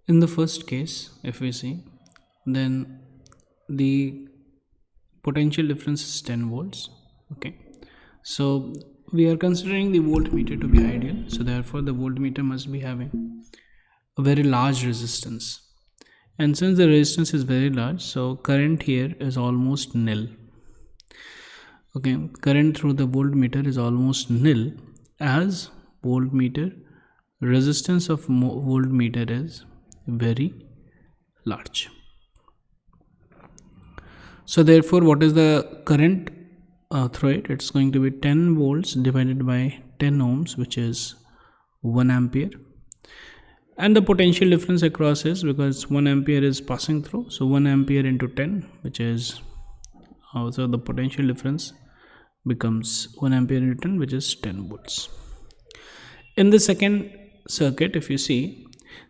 In the first case, if we see, then the potential difference is 10 volts. Okay, so we are considering the voltmeter to be ideal, so therefore the voltmeter must be having a very large resistance, and since the resistance is very large, so current here is almost nil. Okay, current through the voltmeter is almost nil, as voltmeter resistance of voltmeter is very large. So therefore, what is the current through it? It's going to be 10 volts divided by 10 ohms, which is 1 ampere, and the potential difference across is, because 1 ampere is passing through, so 1 ampere into 10, which is also the potential difference becomes 1 ampere into 10, which is 10 volts. In the second circuit, if you see,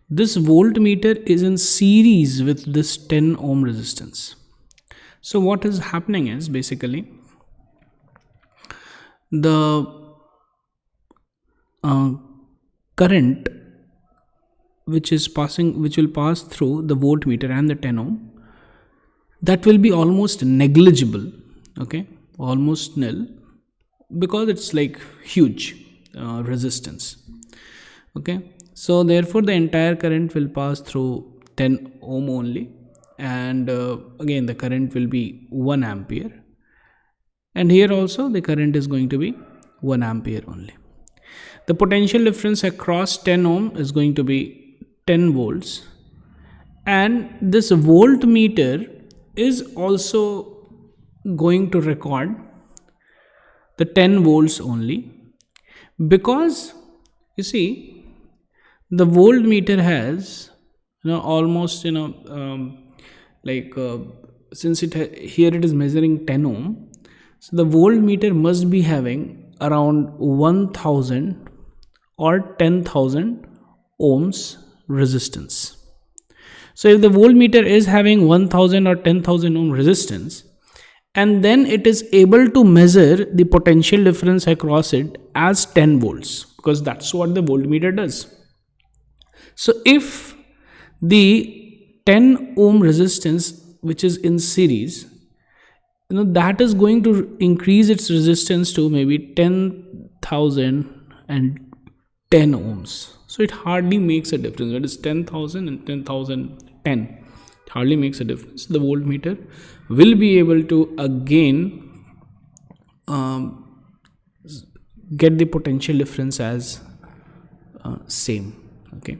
this voltmeter is in series with this 10 ohm resistance. So what is happening is, basically the current which will pass through the voltmeter and the 10 ohm, that will be almost negligible. Okay, almost nil, because it's like huge resistance. Okay, so therefore the entire current will pass through 10 ohm only, and again the current will be 1 ampere, and here also the current is going to be 1 ampere only. The potential difference across 10 ohm is going to be 10 volts, and this voltmeter is also going to record the 10 volts only, because you see the voltmeter has almost since here it is measuring 10 ohm, so the voltmeter must be having around 1000 or 10,000 ohms resistance. So if the voltmeter is having 1000 or 10,000 ohm resistance, and then it is able to measure the potential difference across it as 10 volts, because that's what the voltmeter does. So if the 10 ohm resistance, which is in series, that is going to increase its resistance to maybe 10,000 and 10 ohms. So it hardly makes a difference. It is 10,000 and 10,010. It hardly makes a difference. The voltmeter will be able to again get the potential difference as same. Okay.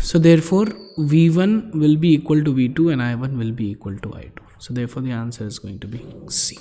So therefore V1 will be equal to V2 and I1 will be equal to I2. So therefore the answer is going to be C.